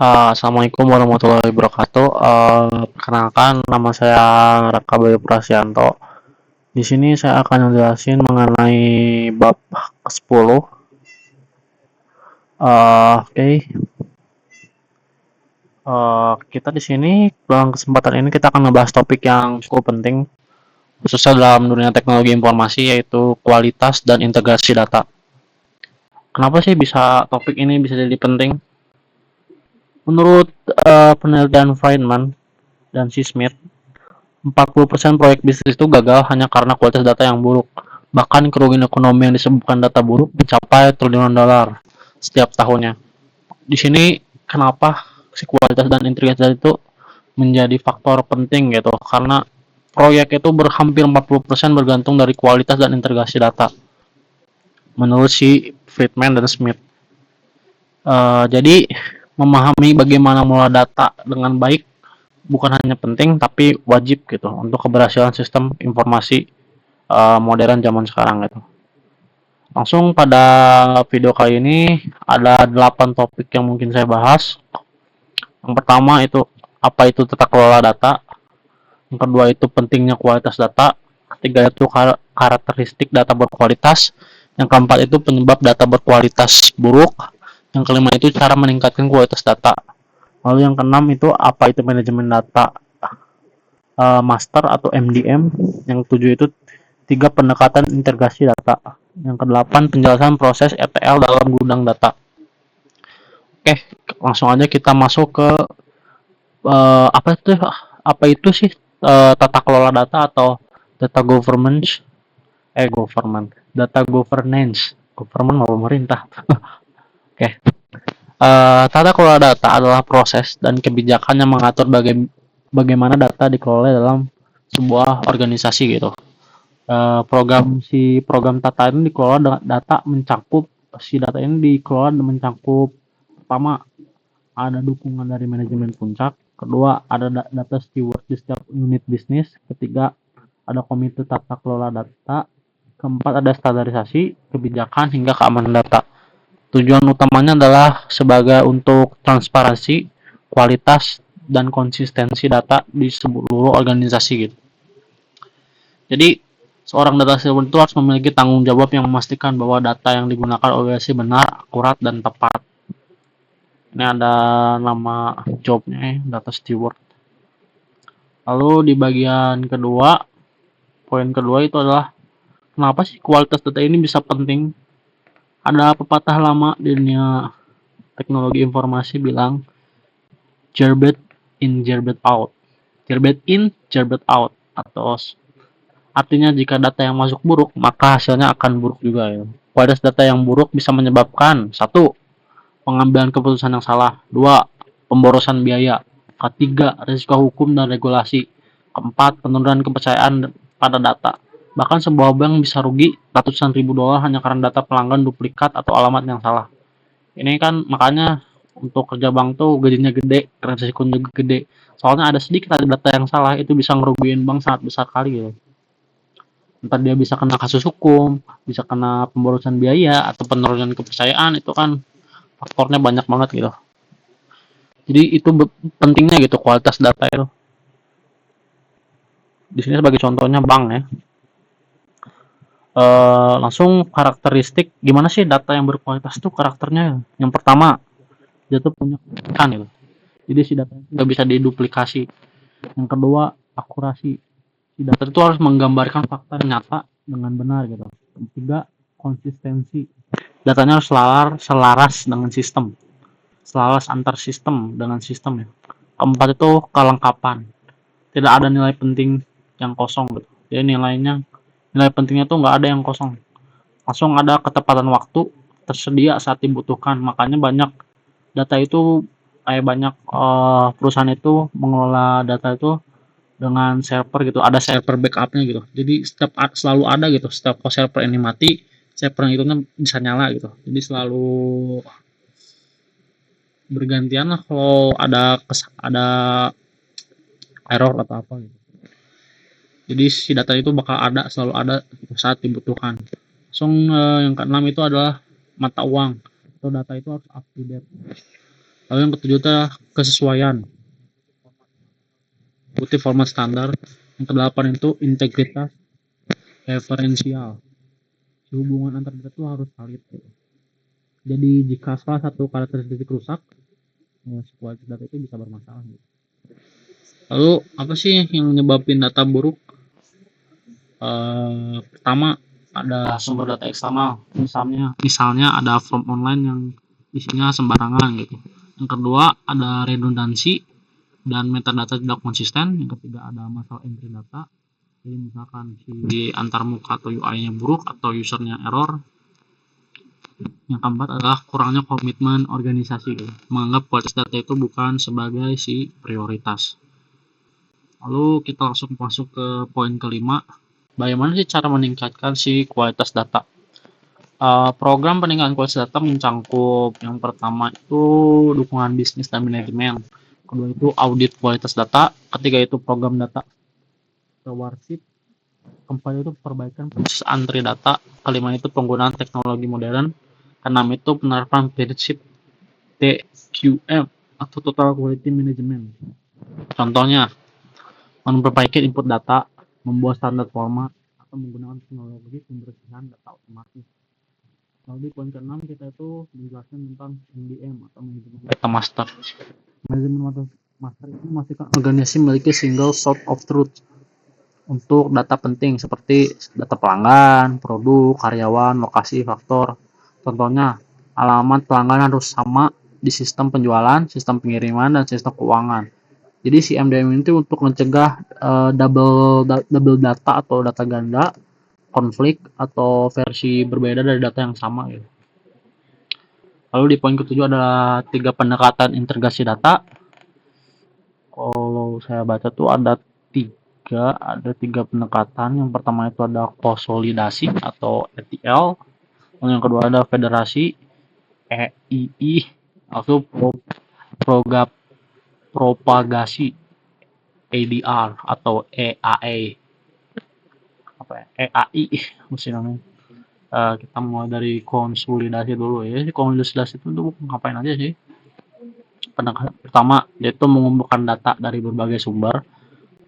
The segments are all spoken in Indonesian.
Assalamualaikum warahmatullahi wabarakatuh. Perkenalkan, nama saya Raka Bayu Prasianto. Di sini saya akan menjelaskan mengenai bab ke-10. Oke. Kita di sini dalam kesempatan ini kita akan membahas topik yang cukup penting, khususnya dalam dunia teknologi informasi, yaitu kualitas dan integrasi data. Kenapa sih topik ini bisa jadi penting? Menurut penelitian Friedman dan C. Smith, 40% proyek bisnis itu gagal hanya karena kualitas data yang buruk. Bahkan kerugian ekonomi yang disebabkan data buruk mencapai triliunan dolar setiap tahunnya. Di sini kenapa si kualitas dan integritas itu menjadi faktor penting gitu? Karena proyek itu hampir 40% bergantung dari kualitas dan integrasi data. Menurut si Friedman dan Smith. Jadi memahami bagaimana mengelola data dengan baik bukan hanya penting tapi wajib gitu untuk keberhasilan sistem informasi modern zaman sekarang gitu. Langsung pada video kali ini ada 8 topik yang mungkin saya bahas. Yang pertama itu apa itu tata kelola data. Yang kedua itu pentingnya kualitas data. Ketiga itu karakteristik data berkualitas. Yang keempat itu penyebab data berkualitas buruk. Yang kelima itu cara meningkatkan kualitas data. Lalu yang keenam itu apa itu manajemen data master atau MDM. Yang ketujuh itu 3 pendekatan integrasi data. Yang kedelapan penjelasan proses ETL dalam gudang data. Oke, langsung aja kita masuk ke apa itu sih tata kelola data atau data governance data government mau pemerintah. Oke. Tata kelola data adalah proses dan kebijakan yang mengatur bagaimana data dikelola dalam sebuah organisasi gitu. Program data ini dikelola data mencakup data ini dikelola dan mencakup pertama ada dukungan dari manajemen puncak, kedua ada data steward di setiap unit bisnis, ketiga ada komite tata kelola data, keempat ada standarisasi kebijakan hingga keamanan data. Tujuan utamanya adalah sebagai untuk transparansi, kualitas dan konsistensi data di seluruh organisasi gitu. Jadi seorang data steward itu harus memiliki tanggung jawab yang memastikan bahwa data yang digunakan organisasi benar, akurat, dan tepat. Ini ada nama jobnya, data steward. Lalu di bagian kedua, poin kedua itu adalah kenapa sih kualitas data ini bisa penting? Ada pepatah lama di dunia teknologi informasi bilang gerbet in, gerbet out. Gerbet in, gerbet out. Atau artinya jika data yang masuk buruk, maka hasilnya akan buruk juga ya. Kualitas data yang buruk bisa menyebabkan 1. Pengambilan keputusan yang salah, 2. Pemborosan biaya, ketiga risiko hukum dan regulasi, keempat penurunan kepercayaan pada data. Bahkan sebuah bank bisa rugi ratusan ribu dolar hanya karena data pelanggan duplikat atau alamat yang salah. Ini kan makanya untuk kerja bank tuh gajinya gede, resikonya juga gede. Soalnya ada sedikit ada data yang salah itu bisa ngerugiin bank sangat besar kali gitu. Entah dia bisa kena kasus hukum, bisa kena pemborosan biaya atau penurunan kepercayaan, itu kan faktornya banyak banget gitu. Jadi itu pentingnya gitu kualitas data itu. Di sini sebagai contohnya bank ya. Langsung karakteristik gimana sih data yang berkualitas itu karakternya. Yang pertama, dia tuh punya keunikan gitu. Jadi si data itu nggak bisa diduplikasi. Yang kedua, akurasi. Si data itu harus menggambarkan fakta nyata dengan benar gitu. Yang ketiga, konsistensi. Datanya harus selaras dengan sistem. Selaras antar sistem dengan sistem ya. Keempat itu kelengkapan. Tidak ada nilai penting yang kosong gitu. Jadi nilai pentingnya tuh nggak ada yang kosong. Langsung ada ketepatan waktu tersedia saat dibutuhkan. Makanya banyak data itu banyak perusahaan itu mengelola data itu dengan server gitu. Ada server backupnya gitu. Jadi selalu ada gitu. Setiap server ini mati, server itu bisa nyala gitu. Jadi selalu bergantian lah kalau ada error atau apa gitu. Jadi si data itu bakal selalu ada saat dibutuhkan. Yang keenam itu adalah mata uang atau data itu harus up to date. Lalu yang ketujuh adalah kesesuaian, putih format standar. Yang kedelapan itu integritas referensial. Hubungan antar data itu harus valid. Jadi jika salah satu karakteristik rusak, kualitas data itu bisa bermasalah. Lalu apa sih yang menyebabkan data buruk? Pertama ada sumber data eksternal, misalnya ada form online yang isinya sembarangan gitu. Yang kedua ada redundansi dan metadata tidak konsisten. Yang ketiga ada masalah entry data, jadi misalkan si antarmuka atau UI-nya buruk atau usernya error. Yang keempat adalah kurangnya komitmen organisasi gitu. Menganggap kualitas data itu bukan sebagai si prioritas. Lalu kita langsung masuk ke poin kelima. Bagaimana sih cara meningkatkan si kualitas data? Program peningkatan kualitas data mencangkup yang pertama itu dukungan bisnis dan manajemen, kedua itu audit kualitas data, ketiga itu program data stewardship, keempat itu perbaikan proses antri data, kelima itu penggunaan teknologi modern, keenam itu penerapan prinsip TQM atau Total Quality Management. Contohnya, memperbaiki input data, membuat standar format, atau menggunakan teknologi pembersihan data otomatis. Lalu di poin ke-6 kita itu menjelaskan tentang MDM atau manajemen data master. Manajemen data master itu memastikan organisasi memiliki single source of truth untuk data penting seperti data pelanggan, produk, karyawan, lokasi, faktor. Contohnya, alamat pelanggan harus sama di sistem penjualan, sistem pengiriman, dan sistem keuangan. Jadi si MDM itu untuk mencegah double data atau data ganda, konflik atau versi berbeda dari data yang sama gitu. Lalu di poin ketujuh adalah 3 pendekatan integrasi data. Kalau saya baca tuh ada tiga pendekatan. Yang pertama itu ada konsolidasi atau ETL. Yang kedua ada federasi EII atau propagasi ADR atau EAE. Apa ya? EAI mesti namanya. Kita mulai dari konsolidasi dulu ya. Konsolidasi itu tuh ngapain aja sih? Pertama, yaitu mengumpulkan data dari berbagai sumber.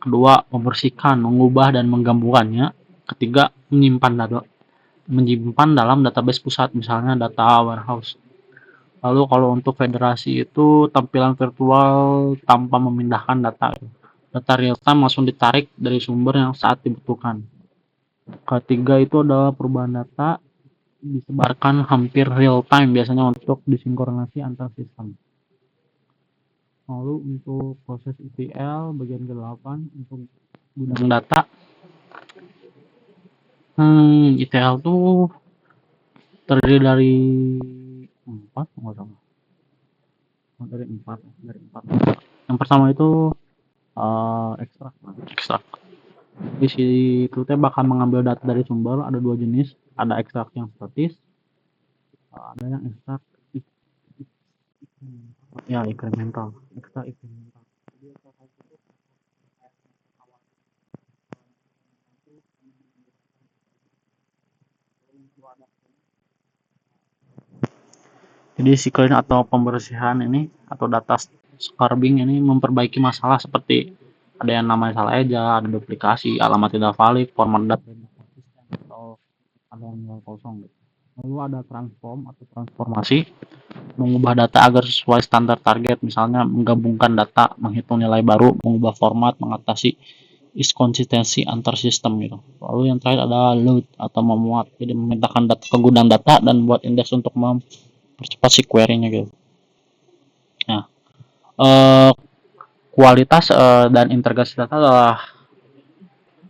Kedua, membersihkan, mengubah, dan menggabungkannya. Ketiga, menyimpan dalam database pusat, misalnya data warehouse. Lalu kalau untuk federasi itu tampilan virtual tanpa memindahkan data. Data real time langsung ditarik dari sumber yang saat dibutuhkan. Ketiga itu adalah perubahan data disebarkan hampir real time biasanya untuk disinkronasi antar sistem. Lalu untuk proses ETL bagian ke-8 untuk gudang data. ETL tuh terdiri dari 4 enggak salah. Dari 4. Yang pertama itu ekstrak. Di situ teh bakal mengambil data dari sumber, ada 2 jenis, ada ekstrak yang statis, ada yang ekstrak incremental. Jadi si clean atau pembersihan ini atau data scrubbing ini memperbaiki masalah seperti ada yang namanya salah eja, ada duplikasi, alamat tidak valid, format data atau ada yang kosong. Lalu ada transform atau transformasi, mengubah data agar sesuai standar target, misalnya menggabungkan data, menghitung nilai baru, mengubah format, mengatasi inkonsistensi antar sistem gitu. Lalu yang terakhir ada load atau memuat, jadi memindahkan data ke gudang data dan buat indeks untuk mempercepat si query-nya gitu. Nah, kualitas dan integrasi data adalah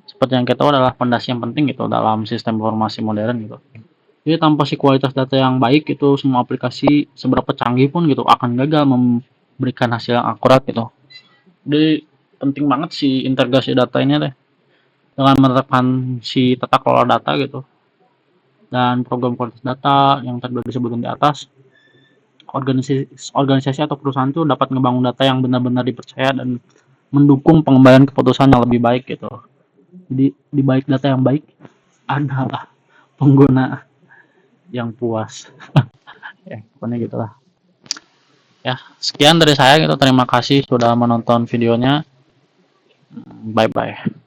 seperti yang kita tahu adalah fondasi yang penting gitu dalam sistem informasi modern gitu. Jadi tanpa si kualitas data yang baik itu semua aplikasi seberapa canggih pun gitu akan gagal memberikan hasil yang akurat gitu. Jadi penting banget si integrasi data ini deh dengan menerapkan si tata kelola data gitu dan program kualitas data yang tadi disebutkan di atas. Organisasi atau perusahaan itu dapat ngebangun data yang benar-benar dipercaya dan mendukung pengembangan keputusan yang lebih baik gitu. Jadi di balik data yang baik adalah pengguna yang puas. Ya, pokoknya gitulah. Ya, sekian dari saya gitu. Terima kasih sudah menonton videonya. Bye bye.